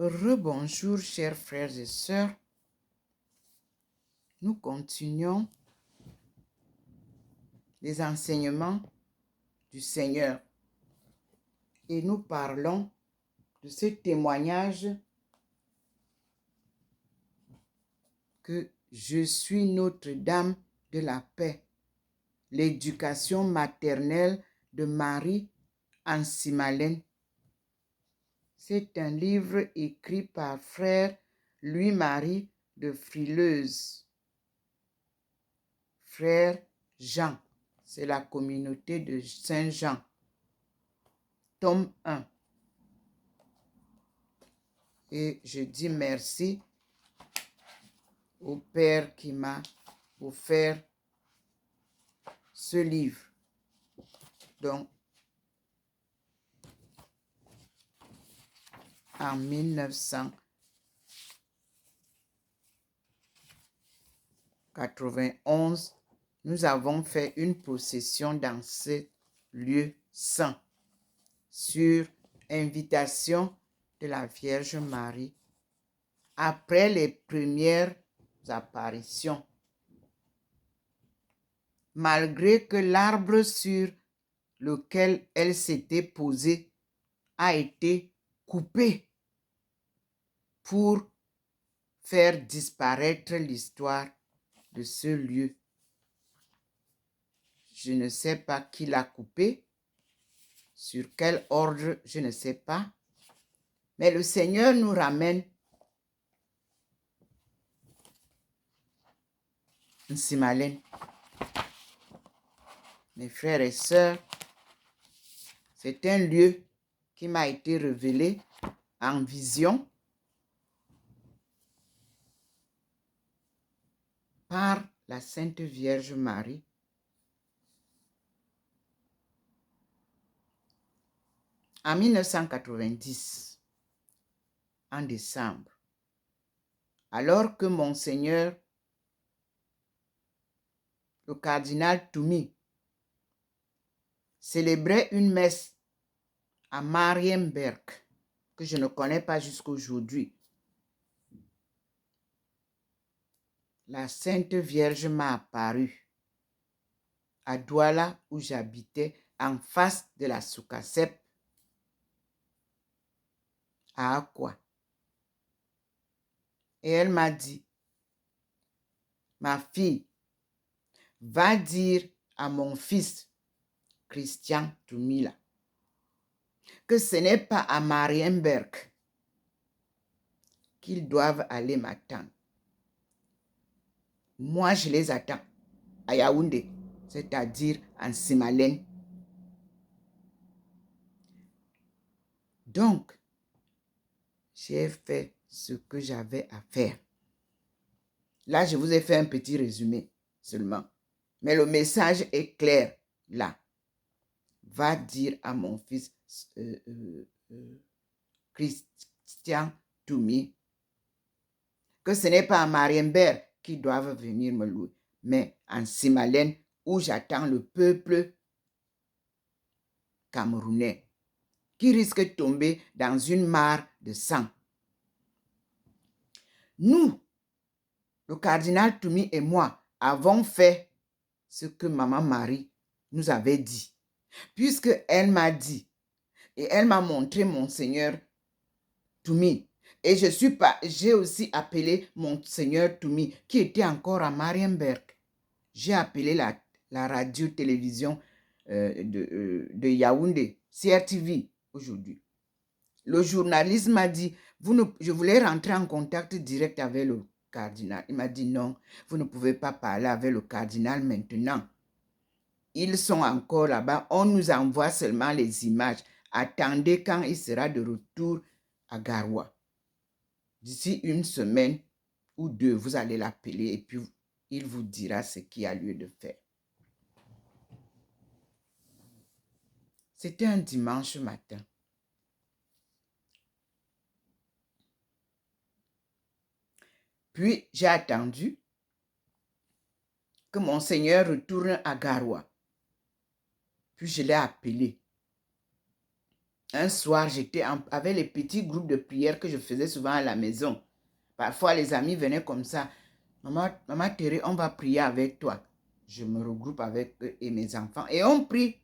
Rebonjour, chers frères et sœurs. Nous continuons les enseignements du Seigneur et nous parlons de ce témoignage que je suis Notre-Dame de la paix, l'éducation maternelle de Marie Ansimalène. C'est un livre écrit par frère Louis-Marie de Frileuse. Frère Jean, c'est la communauté de Saint-Jean. Tome 1. Et je dis merci au Père qui m'a offert ce livre. Donc, en 1991, nous avons fait une procession dans ce lieu saint sur invitation de la Vierge Marie après les premières apparitions. Malgré que l'arbre sur lequel elle s'était posée a été coupé pour faire disparaître l'histoire de ce lieu. Je ne sais pas qui l'a coupé, sur quel ordre, je ne sais pas. Mais le Seigneur nous ramène Nsimalène. Mes frères et sœurs, c'est un lieu qui m'a été révélé en vision par la Sainte Vierge Marie. En 1990, en décembre, alors que Monseigneur, le cardinal Toumi, célébrait une messe à Marienberg, que je ne connais pas jusqu'aujourd'hui, la Sainte Vierge m'a apparu à Douala où j'habitais, en face de la Soukasep, à Akwa. Et elle m'a dit, ma fille, va dire à mon fils, Christian Toumila, que ce n'est pas à Marienberg qu'ils doivent aller m'attendre. Moi, je les attends à Yaoundé, c'est-à-dire en Nsimalène. Donc, j'ai fait ce que j'avais à faire. Là, je vous ai fait un petit résumé seulement. Mais le message est clair là. Va dire à mon fils Christian Toumi que ce n'est pas à Marienberg qu'ils doivent venir me louer, mais en Nsimalène où j'attends le peuple camerounais qui risque de tomber dans une mare de sang. Nous, le cardinal Toumi et moi, avons fait ce que Maman Marie nous avait dit. Puisque elle m'a dit, et elle m'a montré Monseigneur Toumi, et j'ai aussi appelé Monseigneur Toumi, qui était encore à Marienberg. J'ai appelé la radio-télévision de Yaoundé, CRTV, aujourd'hui. Le journaliste m'a dit, je voulais rentrer en contact direct avec le cardinal. Il m'a dit, non, vous ne pouvez pas parler avec le cardinal maintenant. Ils sont encore là-bas. On nous envoie seulement les images. Attendez quand il sera de retour à Garoua. D'ici une semaine ou deux, vous allez l'appeler et puis il vous dira ce qu'il y a lieu de faire. C'était un dimanche matin. Puis j'ai attendu que Monseigneur retourne à Garoua. Puis je l'ai appelé. Un soir, j'étais avec les petits groupes de prière que je faisais souvent à la maison. Parfois, les amis venaient comme ça. Maman Thérèse, on va prier avec toi. Je me regroupe avec eux et mes enfants et on prie.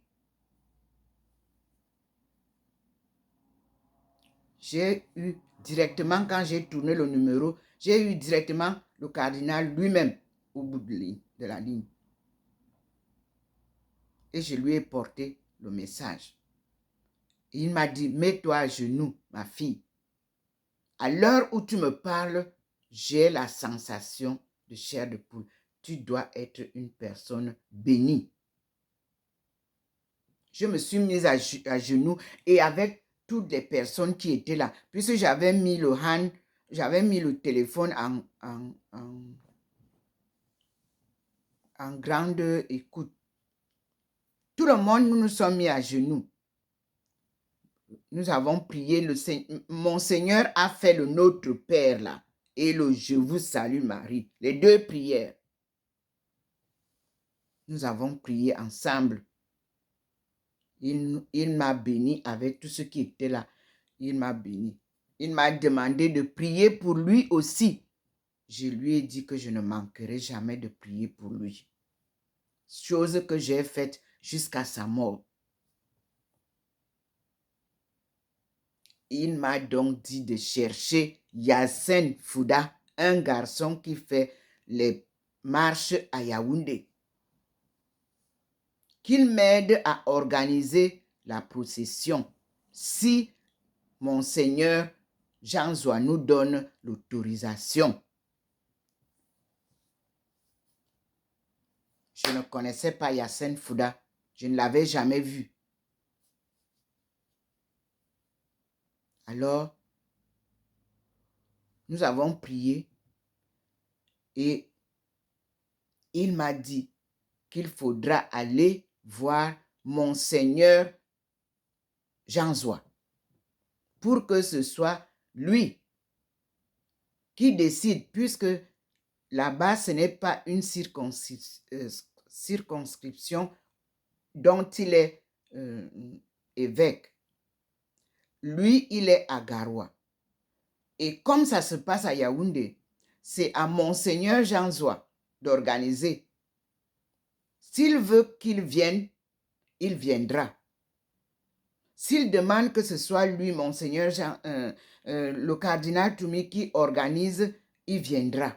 J'ai eu directement, quand j'ai tourné le numéro, j'ai eu directement le cardinal lui-même au bout de la ligne. Et je lui ai porté le message. Il m'a dit, mets-toi à genoux, ma fille. À l'heure où tu me parles, j'ai la sensation de chair de poule. Tu dois être une personne bénie. Je me suis mise à genoux et avec toutes les personnes qui étaient là, puisque j'avais mis le hand, j'avais mis le téléphone en grande écoute. Tout le monde, nous nous sommes mis à genoux. Nous avons prié, mon Seigneur a fait le Notre Père là, et le Je vous salue Marie, les deux prières. Nous avons prié ensemble. Il m'a béni avec tout ce qui était là. Il m'a béni. Il m'a demandé de prier pour lui aussi. Je lui ai dit que je ne manquerai jamais de prier pour lui. Chose que j'ai faite jusqu'à sa mort. Il m'a donc dit de chercher Yassine Fouda, un garçon qui fait les marches à Yaoundé. Qu'il m'aide à organiser la procession si Monseigneur Jean Zoua nous donne l'autorisation. Je ne connaissais pas Yassine Fouda. Je ne l'avais jamais vu. Alors, nous avons prié et il m'a dit qu'il faudra aller voir Monseigneur Jean Zoua pour que ce soit lui qui décide, puisque là-bas, ce n'est pas une circonscription dont il est évêque. Lui, il est à Garoua. Et comme ça se passe à Yaoundé, c'est à Monseigneur Jean Zoua d'organiser. S'il veut qu'il vienne, il viendra. S'il demande que ce soit lui, Monseigneur Jean, le cardinal Toumi qui organise, il viendra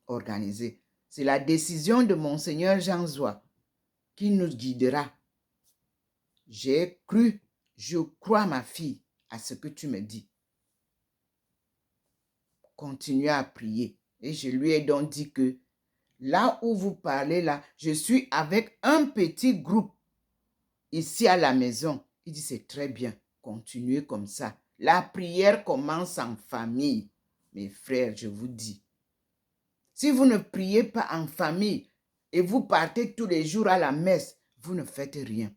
organiser. C'est la décision de Monseigneur Jean Zoua qui nous guidera. J'ai cru, je crois, ma fille, à ce que tu me dis. Continuez à prier. Et je lui ai donc dit que là où vous parlez, là, je suis avec un petit groupe ici à la maison. Il dit, c'est très bien, continuez comme ça. La prière commence en famille. Mes frères, je vous dis. Si vous ne priez pas en famille et vous partez tous les jours à la messe, vous ne faites rien.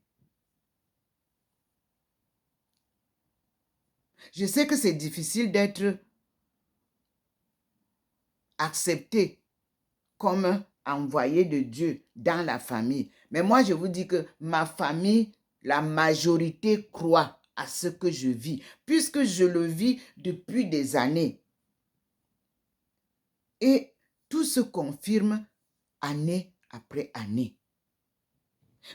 Je sais que c'est difficile d'être accepté comme envoyé de Dieu dans la famille. Mais moi, je vous dis que ma famille, la majorité croit à ce que je vis, puisque je le vis depuis des années. Et tout se confirme année après année.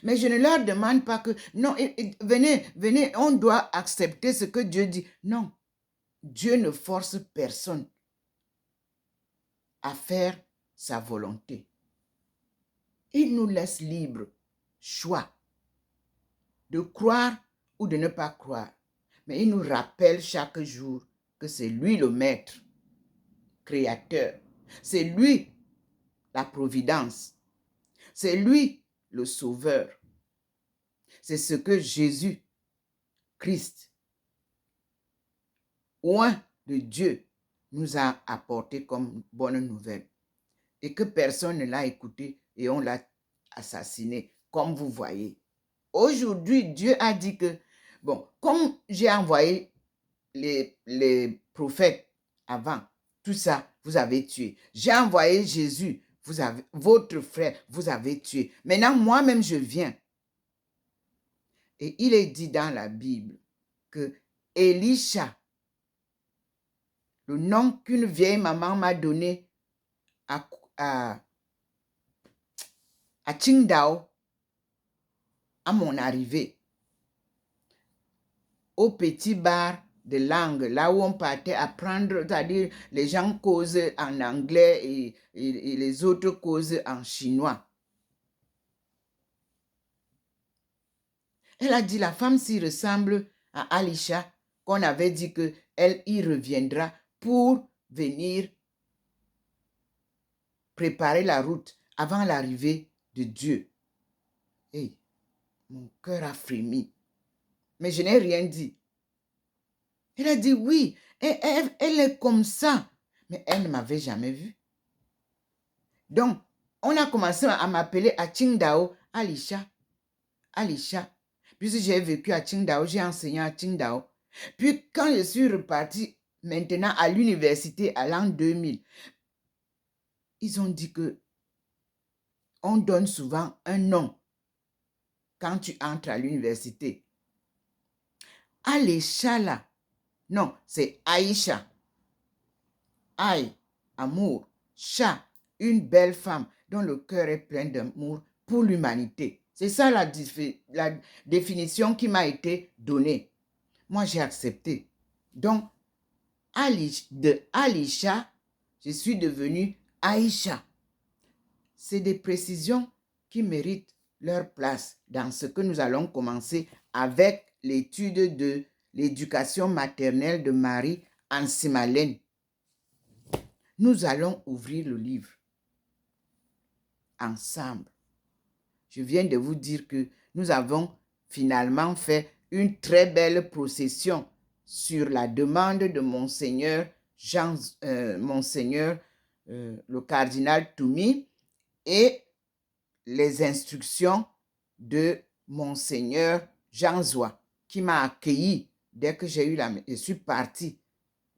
Mais je ne leur demande pas que, non, venez, on doit accepter ce que Dieu dit. Non, Dieu ne force personne à faire sa volonté. Il nous laisse libre choix de croire ou de ne pas croire. Mais il nous rappelle chaque jour que c'est lui le maître, créateur. C'est lui la providence. C'est lui le sauveur. C'est ce que Jésus, Christ, oint de Dieu, nous a apporté comme bonne nouvelle. Et que personne ne l'a écouté et on l'a assassiné, comme vous voyez. Aujourd'hui, Dieu a dit que, bon, comme j'ai envoyé les prophètes avant, tout ça, vous avez tué. J'ai envoyé Jésus, votre frère, vous avez tué. Maintenant, moi-même, je viens. Et il est dit dans la Bible que Elisha, le nom qu'une vieille maman m'a donné à Qingdao, à mon arrivée, au petit bar de langue, là où on partait apprendre, c'est-à-dire les gens causent en anglais et les autres causent en chinois. Elle a dit, la femme s'y ressemble à Alisha, qu'on avait dit qu'elle y reviendra pour venir préparer la route avant l'arrivée de Dieu. Hey, mon cœur a frémi. Mais je n'ai rien dit. Elle a dit oui, elle est comme ça. Mais elle ne m'avait jamais vue. Donc, on a commencé à m'appeler à Qingdao Alisha. Alisha. Puisque j'ai vécu à Qingdao, j'ai enseigné à Qingdao. Puis quand je suis repartie maintenant à l'université à l'an 2000, ils ont dit que on donne souvent un nom quand tu entres à l'université. Alisha là, non, c'est Aïcha. Aïe, amour. Cha, une belle femme dont le cœur est plein d'amour pour l'humanité. C'est ça la définition qui m'a été donnée. Moi, j'ai accepté. Donc, de Alisha, je suis devenue Aïcha. C'est des précisions qui méritent leur place dans ce que nous allons commencer avec l'étude de l'éducation maternelle de Marie en Simalène. Nous allons ouvrir le livre ensemble. Je viens de vous dire que nous avons finalement fait une très belle procession sur la demande de Monseigneur le cardinal Toumi et les instructions de Monseigneur Jean Zoua qui m'a accueilli dès que je suis partie.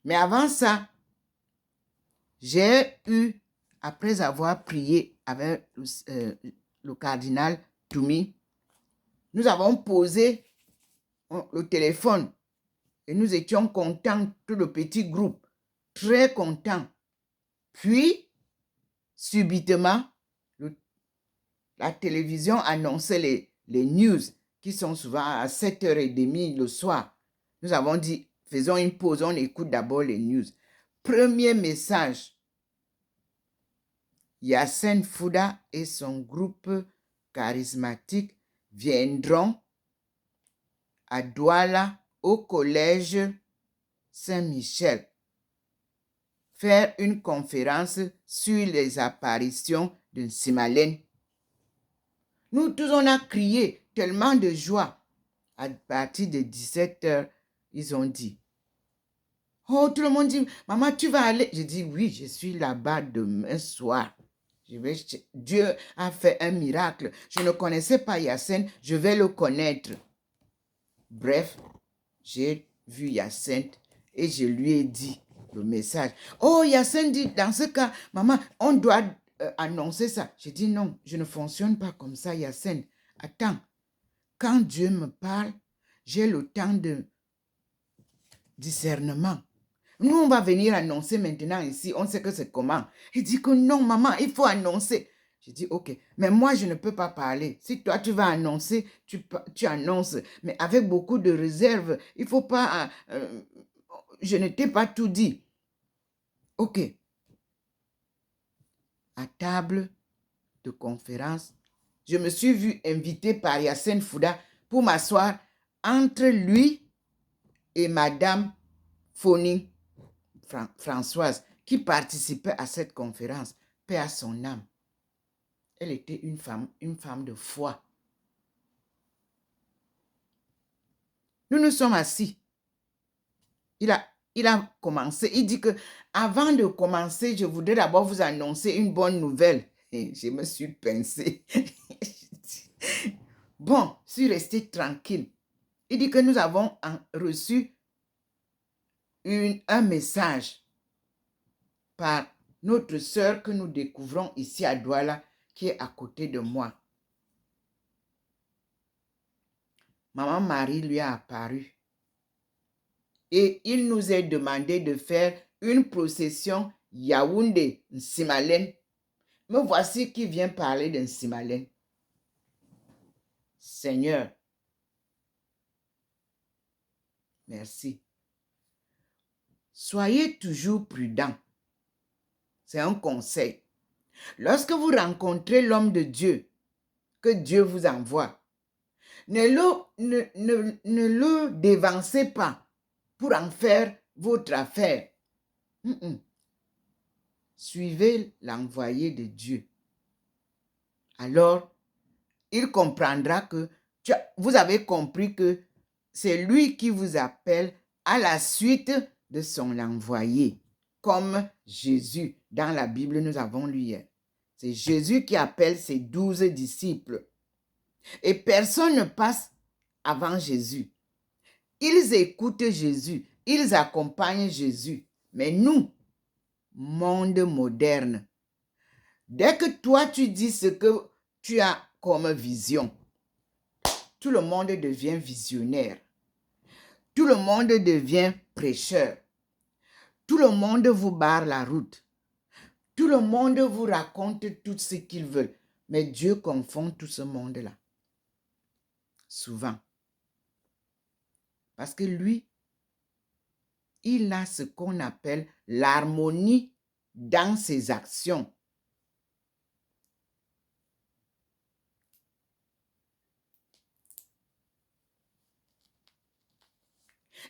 Mais avant ça, j'ai eu, après avoir prié avec le cardinal Toumi, nous avons posé le téléphone et nous étions contents, tout le petit groupe, très contents. Puis, subitement, la télévision annonçait les news qui sont souvent à 7h30 le soir. Nous avons dit, faisons une pause, on écoute d'abord les news. Premier message, Yassen Fouda et son groupe charismatique viendront à Douala au collège Saint-Michel faire une conférence sur les apparitions de Simalène. Nous tous, on a crié tellement de joie. À partir de 17h, ils ont dit, oh, tout le monde dit, maman, tu vas aller. Je dis, oui, je suis là-bas demain soir. Dieu a fait un miracle. Je ne connaissais pas Yassen, je vais le connaître. Bref, j'ai vu Yassen et je lui ai dit le message. Oh, Yassen dit, dans ce cas, maman, on doit annoncer ça. J'ai dit, non, je ne fonctionne pas comme ça, Yassen. Attends, quand Dieu me parle, j'ai le temps de discernement. Nous, on va venir annoncer maintenant ici. On sait que c'est comment. Il dit que non, maman, il faut annoncer. J'ai dit, ok, mais moi, je ne peux pas parler. Si toi, tu vas annoncer, tu annonces. Mais avec beaucoup de réserve. Il ne faut pas... je ne t'ai pas tout dit. Ok. À table de conférence, je me suis vue invitée par Yassen Fouda pour m'asseoir entre lui et Madame Foni Françoise, qui participait à cette conférence, paix à son âme. Elle était une femme de foi. Nous nous sommes assis. Il a commencé. Il dit que avant de commencer, je voudrais d'abord vous annoncer une bonne nouvelle. Et je me suis pincée. Bon, je suis restée tranquille. Il dit que nous avons reçu un message par notre sœur que nous découvrons ici à Douala, qui est à côté de moi. Maman Marie lui a apparu. Et il nous est demandé de faire une procession Yaoundé-Nsimalen. Me voici qui vient parler de Nsimalen. Seigneur, merci. Soyez toujours prudents. C'est un conseil. Lorsque vous rencontrez l'homme de Dieu, que Dieu vous envoie, ne le dévancez pas pour en faire votre affaire. Suivez l'envoyé de Dieu. Alors, il comprendra que vous avez compris que c'est lui qui vous appelle à la suite de son envoyé. Comme Jésus, dans la Bible, nous avons lu hier. C'est Jésus qui appelle ses 12 disciples. Et personne ne passe avant Jésus. Ils écoutent Jésus, ils accompagnent Jésus. Mais nous, monde moderne, dès que toi tu dis ce que tu as comme vision, tout le monde devient visionnaire. Tout le monde devient prêcheur. Tout le monde vous barre la route. Tout le monde vous raconte tout ce qu'ils veulent. Mais Dieu confond tout ce monde-là. Souvent. Parce que lui, il a ce qu'on appelle l'harmonie dans ses actions.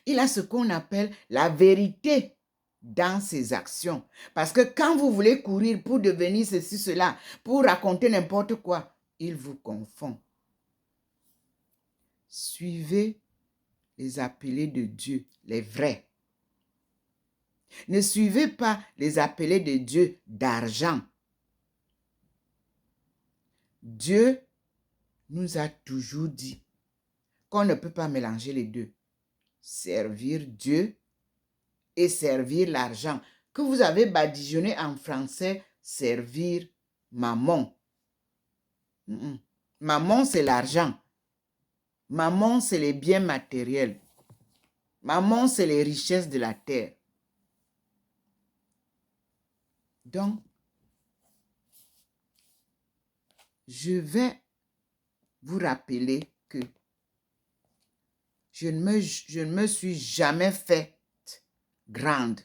Il a ce qu'on appelle la vérité dans ses actions. Parce que quand vous voulez courir pour devenir ceci, cela, pour raconter n'importe quoi, il vous confond. Suivez les appelés de Dieu, les vrais. Ne suivez pas les appelés de Dieu d'argent. Dieu nous a toujours dit qu'on ne peut pas mélanger les deux. Servir Dieu et servir l'argent, que vous avez badigeonné en français, servir mammon. Mammon, c'est l'argent. Mammon, c'est les biens matériels. Mammon, c'est les richesses de la terre. Donc, je vais vous rappeler que je ne me suis jamais faite grande.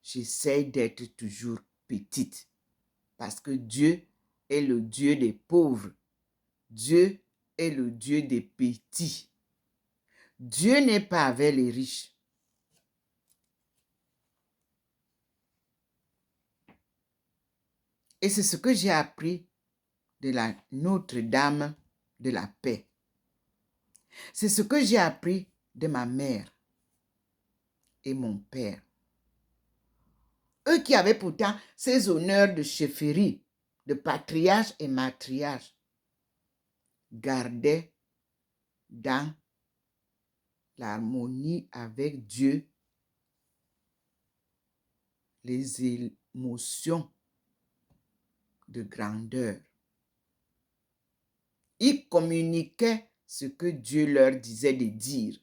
J'essaie d'être toujours petite parce que Dieu est le Dieu des pauvres. Dieu est le Dieu des petits. Dieu n'est pas avec les riches. Et c'est ce que j'ai appris de la Notre-Dame de la paix. C'est ce que j'ai appris de ma mère et mon père. Eux qui avaient pourtant ces honneurs de chefferie, de patriarche et matriarche, gardaient dans l'harmonie avec Dieu les émotions de grandeur. Ils communiquaient ce que Dieu leur disait de dire.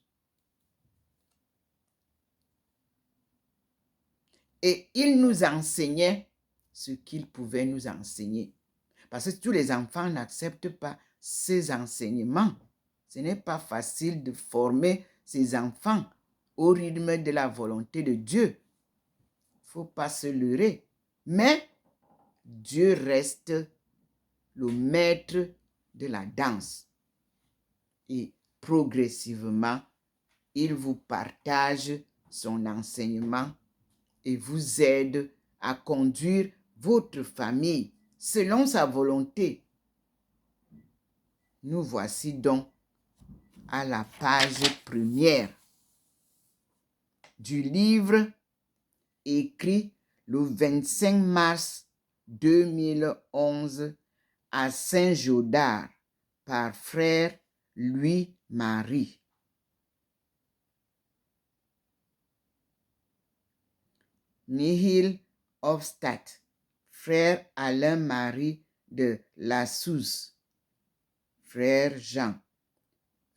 Et ils nous enseignaient ce qu'ils pouvaient nous enseigner. Parce que tous les enfants n'acceptent pas ces enseignements. Ce n'est pas facile de former ces enfants au rythme de la volonté de Dieu. Il ne faut pas se leurrer. Mais Dieu reste le maître de la danse. Et progressivement, il vous partage son enseignement et vous aide à conduire votre famille selon sa volonté. Nous voici donc à la page première du livre écrit le 25 mars 2011 à Saint-Gaudard par frère Louis-Marie. Nihil Hofstadt, frère Alain-Marie de Lassouze, frère Jean.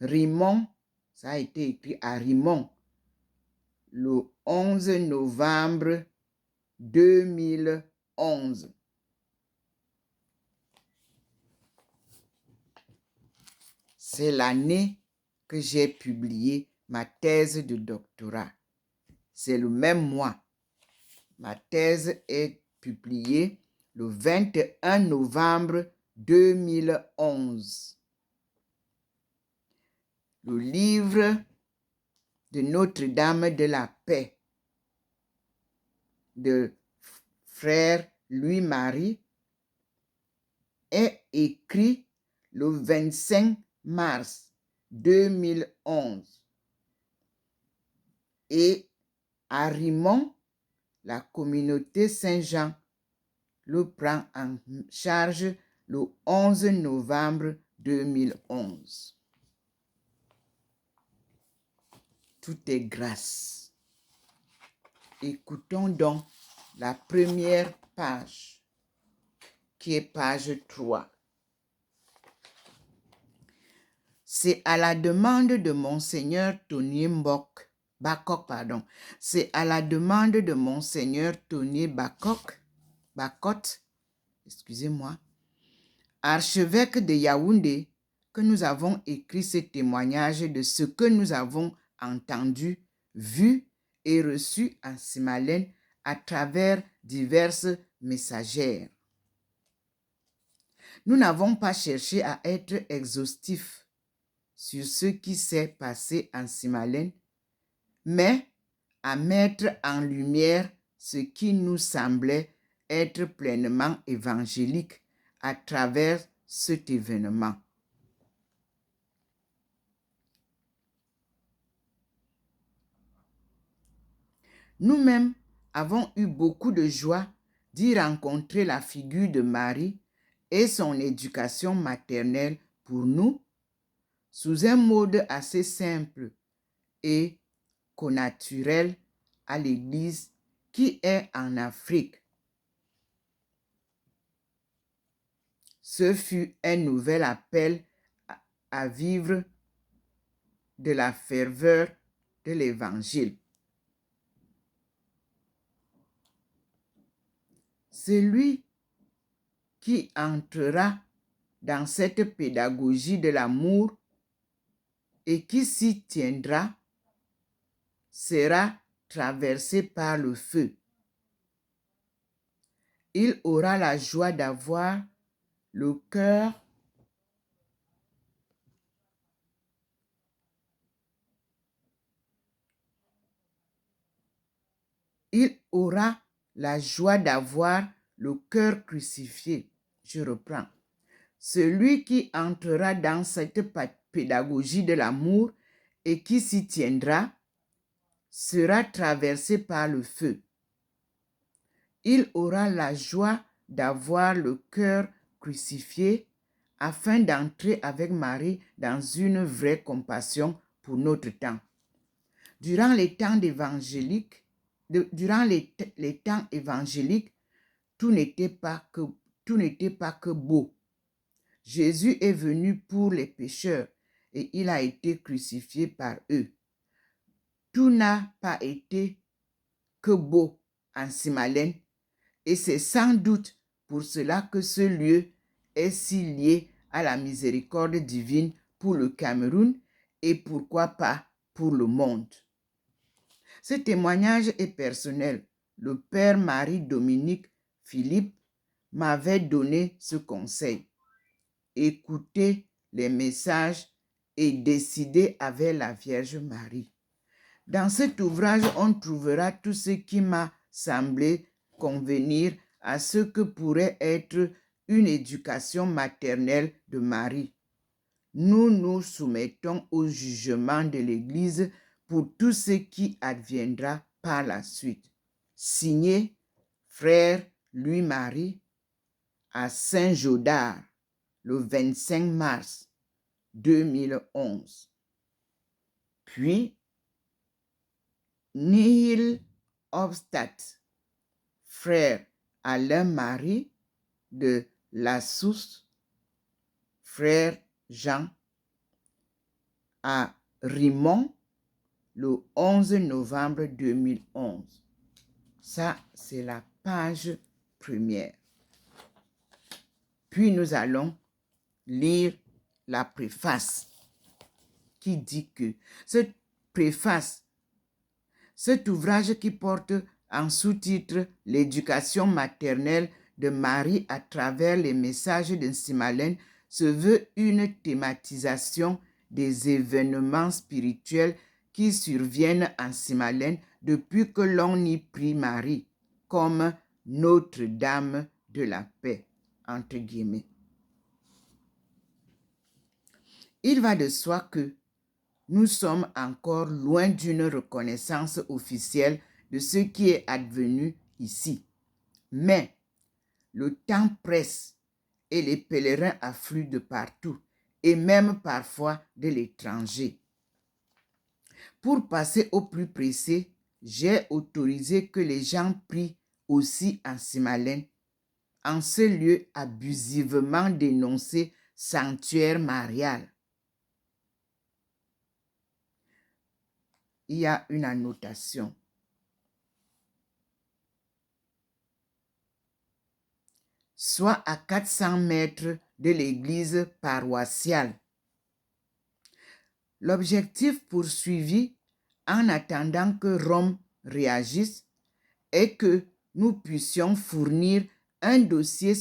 Rimon, ça a été écrit à Rimon, le 11 novembre 2011. C'est l'année que j'ai publié ma thèse de doctorat. C'est le même mois. Ma thèse est publiée le 21 novembre 2011. Le livre de Notre-Dame de la Paix de frère Louis-Marie est écrit le 25 mars 2011. Et à Rimont, la communauté Saint-Jean le prend en charge le 11 novembre 2011. Tout est grâce. Écoutons donc la première page, qui est page 3. C'est à la demande de Monseigneur Tony Bacot, C'est à la demande de Monseigneur Tony Bacot, excusez-moi, archevêque de Yaoundé, que nous avons écrit ce témoignage de ce que nous avons entendu, vu et reçu en Simalène à travers diverses messagères. Nous n'avons pas cherché à être exhaustifs sur ce qui s'est passé en Simalène, mais à mettre en lumière ce qui nous semblait être pleinement évangélique à travers cet événement. Nous-mêmes avons eu beaucoup de joie d'y rencontrer la figure de Marie et son éducation maternelle pour nous, sous un mode assez simple et connaturel à l'Église qui est en Afrique. Ce fut un nouvel appel à vivre de la ferveur de l'Évangile. Celui qui entrera dans cette pédagogie de l'amour et qui s'y tiendra sera traversé par le feu. Il aura la joie d'avoir le cœur crucifié. Je reprends. Celui qui entrera dans cette pédagogie de l'amour et qui s'y tiendra sera traversé par le feu. Il aura la joie d'avoir le cœur crucifié afin d'entrer avec Marie dans une vraie compassion pour notre temps. Durant les temps évangéliques, tout n'était pas que beau. Jésus est venu pour les pécheurs et il a été crucifié par eux. Tout n'a pas été que beau en Simalène et c'est sans doute pour cela que ce lieu est si lié à la miséricorde divine pour le Cameroun et pourquoi pas pour le monde. Ce témoignage est personnel. Le père Marie-Dominique Philippe m'avait donné ce conseil. Écoutez les messages et décidez avec la Vierge Marie. Dans cet ouvrage, on trouvera tout ce qui m'a semblé convenir à ce que pourrait être une éducation maternelle de Marie. Nous nous soumettons au jugement de l'Église pour tout ce qui adviendra par la suite. Signé frère Louis-Marie à Saint-Jodard, le 25 mars 2011. Puis, Nihil Obstat, frère Alain-Marie de La Sousse, frère Jean, à Rimont, le 11 novembre 2011. Ça, c'est la page première. Puis nous allons lire la préface qui dit que cette préface, cet ouvrage qui porte en sous-titre « L'éducation maternelle de Marie à travers les messages de Nsimalen » se veut une thématisation des événements spirituels qui surviennent en Nsimalen depuis que l'on y prie Marie comme Notre-Dame de la paix, entre guillemets. Il va de soi que nous sommes encore loin d'une reconnaissance officielle de ce qui est advenu ici. Mais le temps presse et les pèlerins affluent de partout et même parfois de l'étranger. Pour passer au plus pressé, j'ai autorisé que les gens prient aussi en Nsimalen, en ce lieu abusivement dénoncé sanctuaire marial. Il y a une annotation. Soit à 400 mètres de l'église paroissiale. L'objectif poursuivi, en attendant que Rome réagisse, est que nous puissions fournir un dossier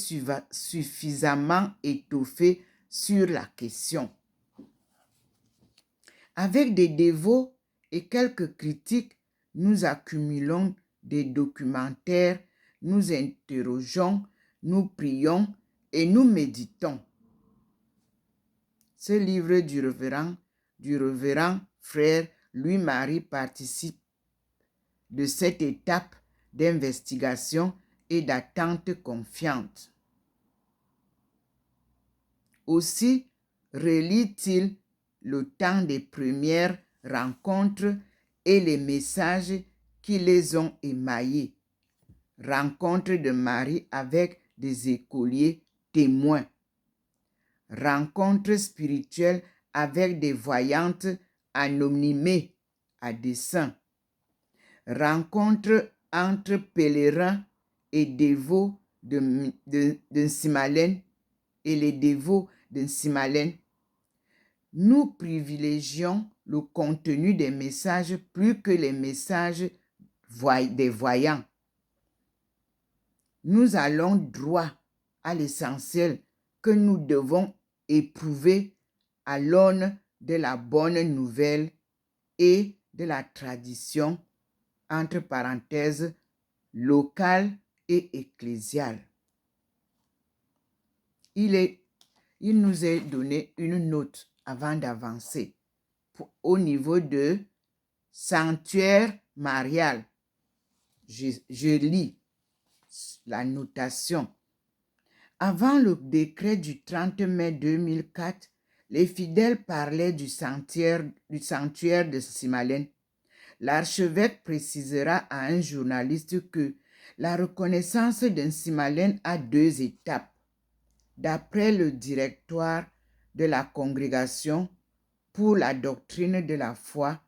suffisamment étoffé sur la question. Avec des dévots et quelques critiques, nous accumulons des documentaires, nous interrogeons, nous prions et nous méditons. Ce livre du révérend frère Louis-Marie participe de cette étape d'investigation et d'attente confiante. Aussi relie-t-il le temps des premières rencontres et les messages qui les ont émaillés. Rencontre de Marie avec des écoliers témoins. Rencontre spirituelle avec des voyantes anonymées à dessein. Rencontre entre pèlerins et dévots de Nsimalen et les dévots de Nsimalen. Nous privilégions le contenu des messages plus que les messages des voyants. Nous allons droit à l'essentiel que nous devons éprouver à l'aune de la bonne nouvelle et de la tradition, entre parenthèses, locale et ecclésiale. Il nous est donné une note avant d'avancer au niveau de sanctuaire marial. Je lis la notation. Avant le décret du 30 mai 2004, les fidèles parlaient du sanctuaire de Nsimalen. L'archevêque précisera à un journaliste que la reconnaissance de Nsimalen a 2 étapes. D'après le directoire de la congrégation pour la doctrine de la foi,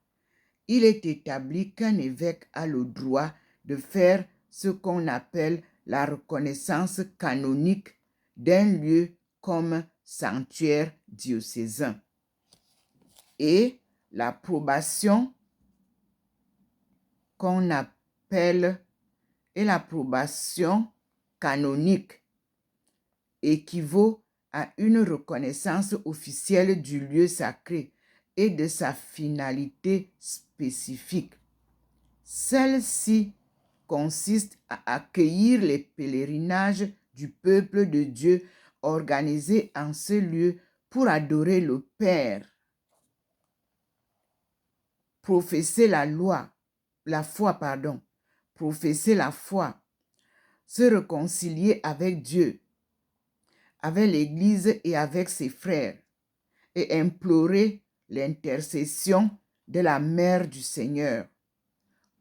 il est établi qu'un évêque a le droit de faire ce qu'on appelle la reconnaissance canonique d'un lieu comme sanctuaire diocésain. Et l'approbation qu'on appelle l'approbation canonique équivaut à une reconnaissance officielle du lieu sacré et de sa finalité spécifique. Celle-ci consiste à accueillir les pèlerinages du peuple de Dieu organisés en ce lieu pour adorer le Père, professer professer la foi, se réconcilier avec Dieu, avec l'Église et avec ses frères, et implorer l'intercession de la Mère du Seigneur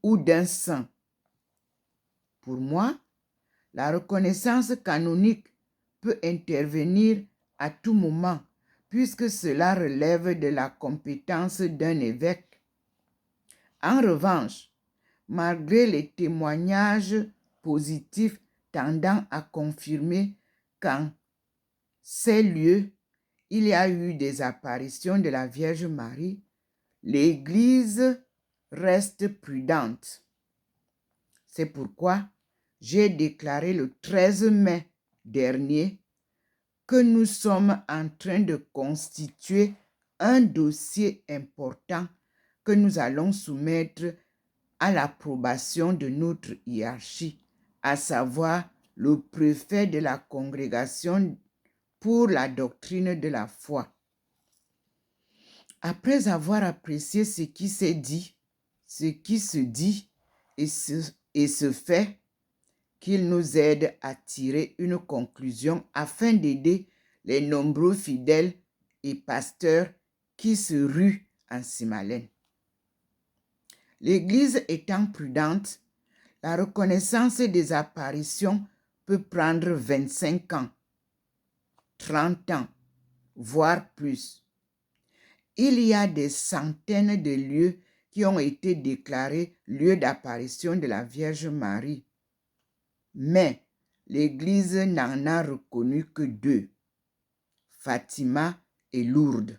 ou d'un saint. Pour moi, la reconnaissance canonique peut intervenir à tout moment, puisque cela relève de la compétence d'un évêque. En revanche, malgré les témoignages positifs tendant à confirmer qu'en ces lieux, il y a eu des apparitions de la Vierge Marie, l'Église reste prudente. C'est pourquoi j'ai déclaré le 13 mai dernier que nous sommes en train de constituer un dossier important que nous allons soumettre à l'approbation de notre hiérarchie, à savoir le préfet de la congrégation pour la doctrine de la foi. Après avoir apprécié ce qui s'est dit, ce qui se dit et se fait, qu'il nous aide à tirer une conclusion afin d'aider les nombreux fidèles et pasteurs qui se ruent en Simalène. L'Église étant prudente, la reconnaissance des apparitions peut prendre 25 ans, 30 ans, voire plus. Il y a des centaines de lieux qui ont été déclarés lieux d'apparition de la Vierge Marie. Mais l'Église n'en a reconnu que 2, Fatima et Lourdes.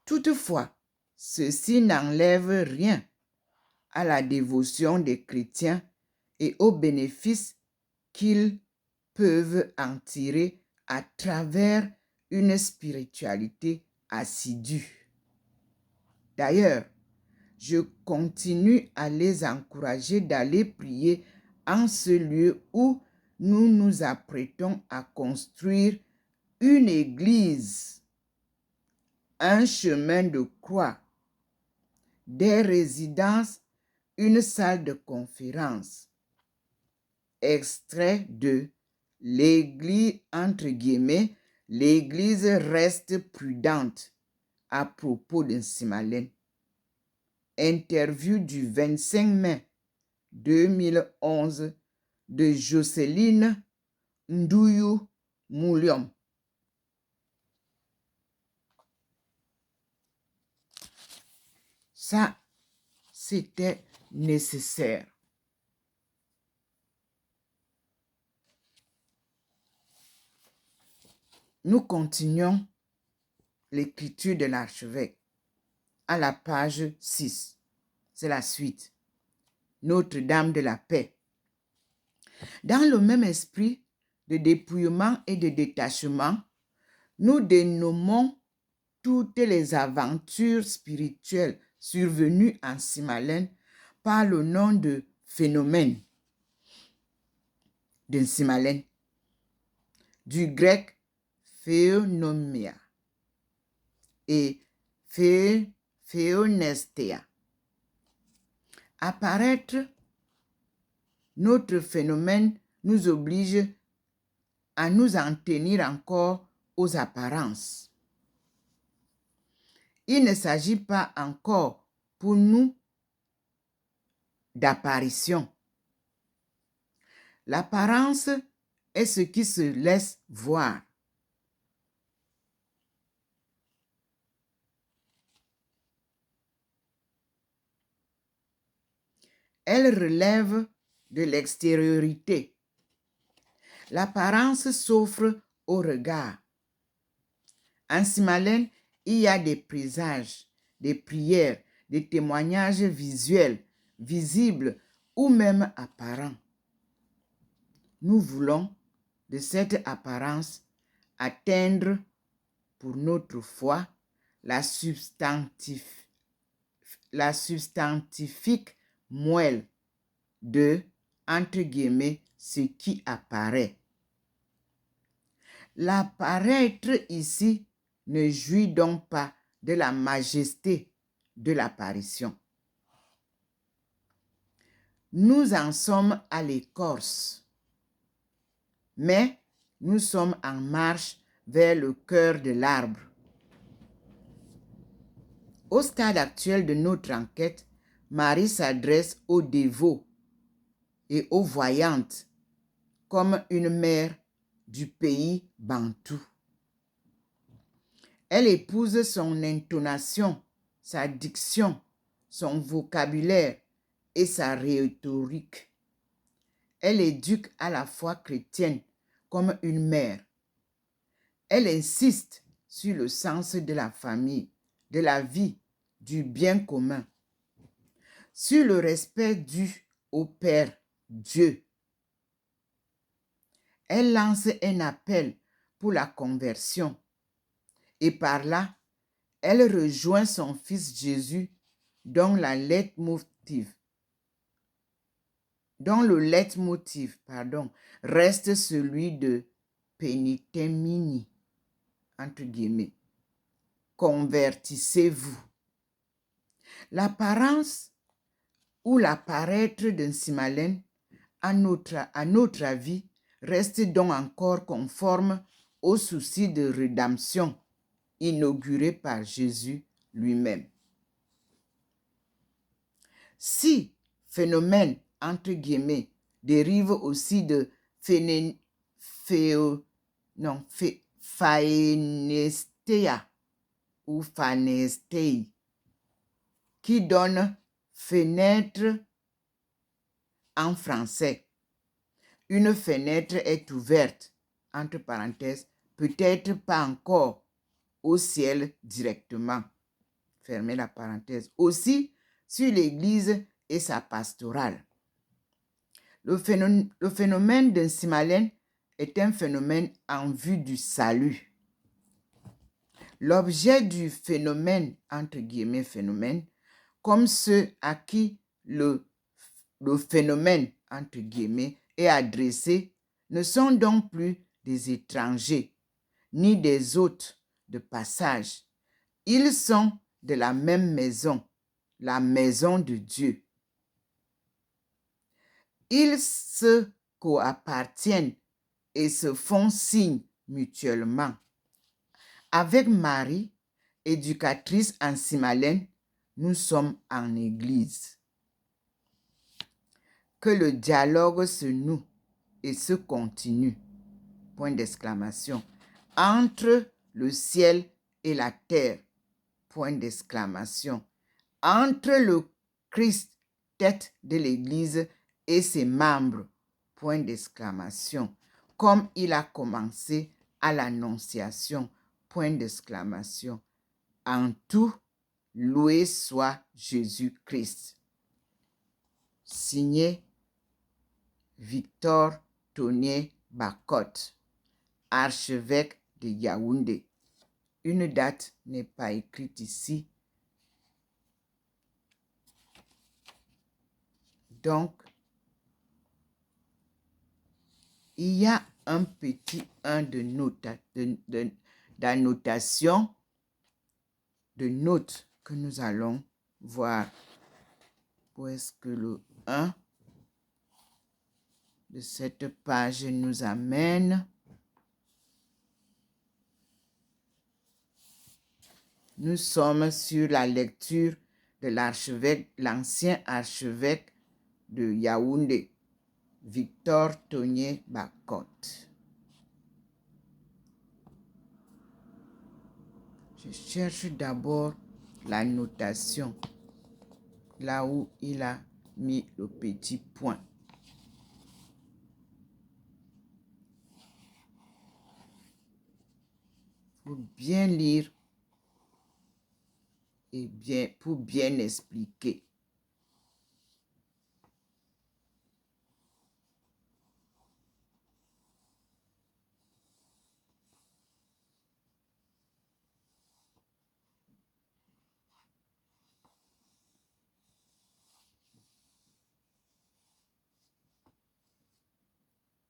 Toutefois, ceci n'enlève rien à la dévotion des chrétiens et aux bénéfices qu'ils peuvent en tirer à travers une spiritualité assidue. D'ailleurs, je continue à les encourager d'aller prier en ce lieu où nous nous apprêtons à construire une église, un chemin de croix, des résidences, une salle de conférence. Extrait de l'église, entre guillemets, l'église reste prudente à propos de Simalène. Interview du 25 mai 2011 de Jocelyne Ndouyou Mouliom. Ça, c'était nécessaire. Nous continuons l'écriture de l'archevêque à la page 6. C'est la suite. Notre-Dame de la paix. Dans le même esprit de dépouillement et de détachement, nous dénommons toutes les aventures spirituelles survenues en Simalène par le nom de phénomène de Simalène, du grec phéonomia et phéonestéa. Apparaître notre phénomène nous oblige à nous en tenir encore aux apparences. Il ne s'agit pas encore pour nous d'apparition. L'apparence est ce qui se laisse voir. Elle relève de l'extériorité. L'apparence s'offre au regard. En Simalène, il y a des présages, des prières, des témoignages visuels, visibles ou même apparents. Nous voulons, de cette apparence, atteindre pour notre foi la substantifique moelle de, entre guillemets, ce qui apparaît. L'apparaître ici ne jouit donc pas de la majesté de l'apparition. Nous en sommes à l'écorce, mais nous sommes en marche vers le cœur de l'arbre. Au stade actuel de notre enquête, Marie s'adresse aux dévots et aux voyantes comme une mère du pays bantou. Elle épouse son intonation, sa diction, son vocabulaire et sa rhétorique. Elle éduque à la foi chrétienne comme une mère. Elle insiste sur le sens de la famille, de la vie, du bien commun, sur le respect dû au Père Dieu. Elle lance un appel pour la conversion et par là, elle rejoint son fils Jésus dont le leitmotiv reste celui de Penitemini, entre guillemets. Convertissez-vous. L'apparence ou l'apparaître d'un Simalène, à notre avis, reste donc encore conforme au souci de rédemption inauguré par Jésus lui-même. Si phénomène, entre guillemets, dérive aussi de phaenestheia ou phanestei, qui donne fenêtre en français. Une fenêtre est ouverte, entre parenthèses, peut-être pas encore au ciel directement. Fermez la parenthèse. Aussi sur l'Église et sa pastorale. Le phénomène d'un Simalène est un phénomène en vue du salut. L'objet du phénomène, entre guillemets phénomène, comme ceux à qui le phénomène, entre guillemets, est adressé, ne sont donc plus des étrangers, ni des hôtes de passage. Ils sont de la même maison, la maison de Dieu. Ils se coappartiennent et se font signe mutuellement. Avec Marie, éducatrice en Simalène, nous sommes en Église. Que le dialogue se noue et se continue, point d'exclamation, entre le ciel et la terre, point d'exclamation, entre le Christ, tête de l'Église, et ses membres, point d'exclamation, comme il a commencé à l'Annonciation, point d'exclamation. En tout, loué soit Jésus-Christ. Signé Victor Tonnier Bacotte, archevêque de Yaoundé. Une date n'est pas écrite ici. Donc, il y a un petit 1 d'annotation, de notes que nous allons voir. Où est-ce que le 1 de cette page nous amène? Nous sommes sur la lecture de l'archevêque, l'ancien archevêque de Yaoundé, Victor Tonnier Bacotte. Je cherche d'abord la notation, là où il a mis le petit point. Pour bien lire et pour bien expliquer.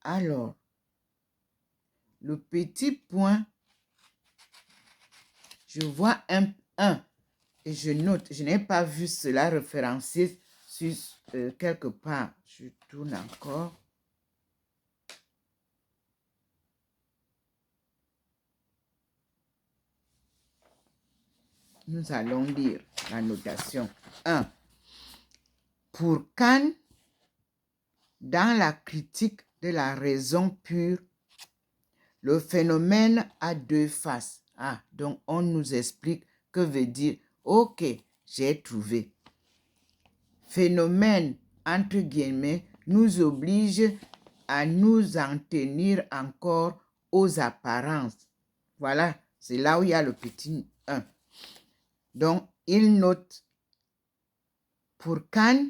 Alors, le petit point, je vois un 1 et je note, je n'ai pas vu cela référencé sur quelque part. Je tourne encore. Nous allons lire la notation. 1. Pour Kant, dans la critique de la raison pure, le phénomène a deux faces. Donc on nous explique que veut dire, ok, j'ai trouvé. phénomène, entre guillemets, nous oblige à nous en tenir encore aux apparences. Voilà, c'est là où il y a le petit 1. Donc, il note pour Kant,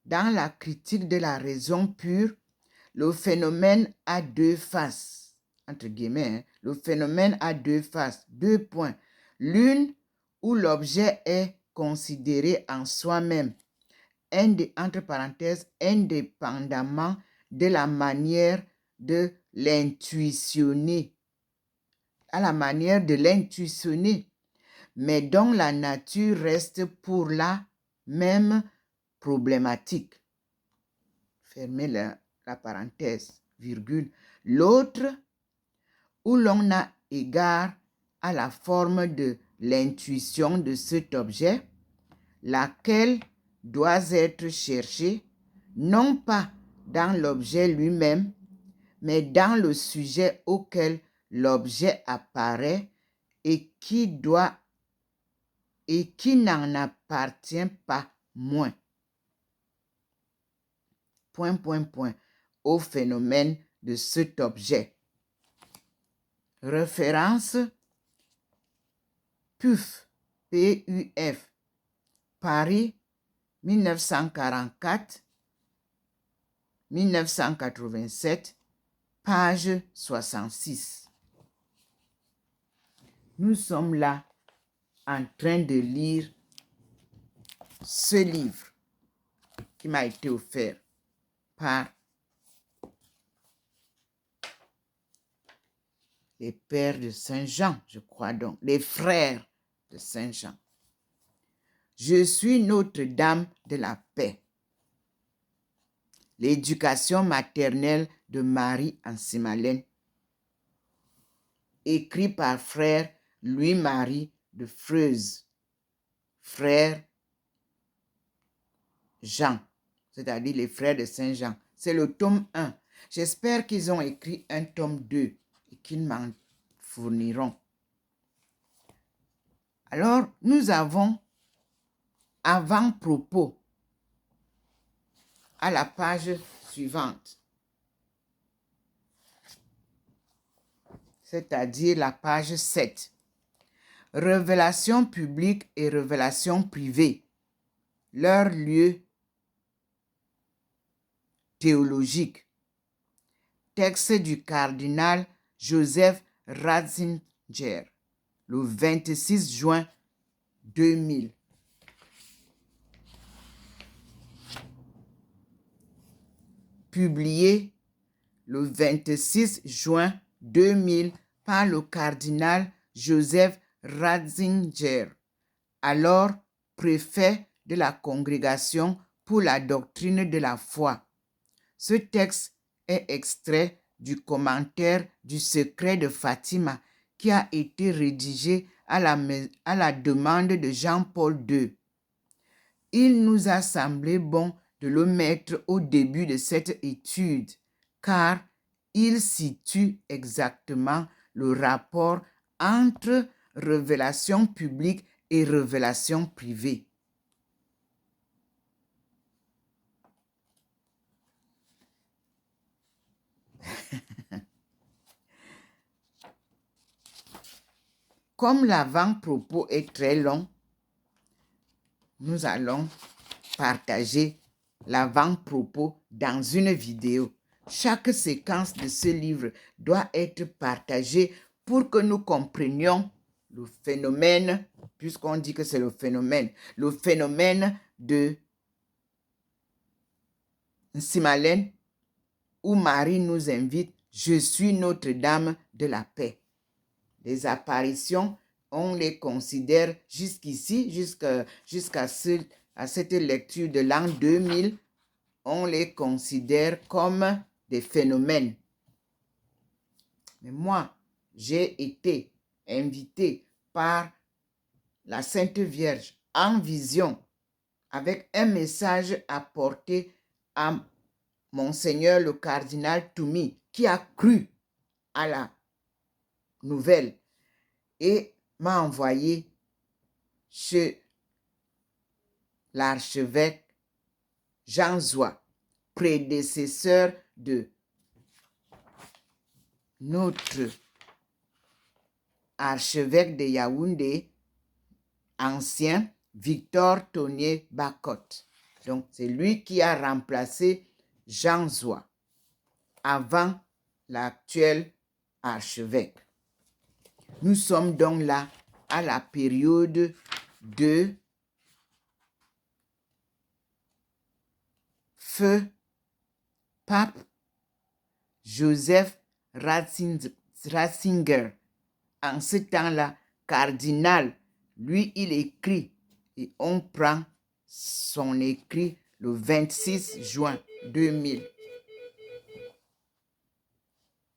dans la critique de la raison pure, le phénomène a deux faces, entre guillemets, hein. Le phénomène a deux faces, 2 points. L'une où l'objet est considéré en soi-même, entre parenthèses, indépendamment de la manière de l'intuitionner, mais dont la nature reste pour la même problématique. Fermez la parenthèse, virgule. L'autre, où l'on a égard à la forme de l'intuition de cet objet, laquelle doit être cherchée non pas dans l'objet lui-même, mais dans le sujet auquel l'objet apparaît et qui n'en appartient pas moins. Au phénomène de cet objet. Référence PUF, P-U-F, Paris, 1944-1987, page 66. Nous sommes là en train de lire ce livre qui m'a été offert par les pères de Saint-Jean, je crois donc, les frères de Saint-Jean. Je suis Notre-Dame de la paix. L'éducation maternelle de Marie en Simalène. Écrit par frère Louis-Marie de Freuse, frère Jean, c'est-à-dire les frères de Saint-Jean. C'est le tome 1. J'espère qu'ils ont écrit un tome 2 et qu'ils m'en fourniront. Alors, nous avons avant-propos à la page suivante, c'est-à-dire la page 7. Révélation publique et révélation privée, leur lieu théologique. Texte du cardinal Joseph Ratzinger, le 26 juin 2000. Publié le 26 juin 2000 par le cardinal Joseph Ratzinger, alors préfet de la Congrégation pour la doctrine de la foi. Ce texte est extrait du commentaire du secret de Fatima qui a été rédigé à la demande de Jean-Paul II. Il nous a semblé bon de le mettre au début de cette étude, car il situe exactement le rapport entre révélation publique et révélation privée. Comme l'avant-propos est très long, nous allons partager l'avant-propos dans une vidéo. Chaque séquence de ce livre doit être partagée pour que nous comprenions le phénomène, puisqu'on dit que c'est le phénomène de Simalène, où Marie nous invite, je suis Notre-Dame de la paix. Les apparitions, on les considère jusqu'ici, jusqu'à cette lecture de l'an 2000, on les considère comme des phénomènes. Mais moi, j'ai été invité par la Sainte Vierge en vision avec un message apporté à Monseigneur le cardinal Toumi qui a cru à la nouvelle et m'a envoyé chez l'archevêque Jean Zoua, prédécesseur de notre archevêque de Yaoundé, ancien Victor Tonnier Bakot. Donc, c'est lui qui a remplacé Jean Zoua avant l'actuel archevêque. Nous sommes donc là à la période de feu pape Joseph Ratzinger. En ce temps-là, cardinal, lui, il écrit et on prend son écrit le 26 juin 2000.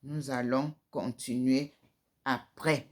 Nous allons continuer après.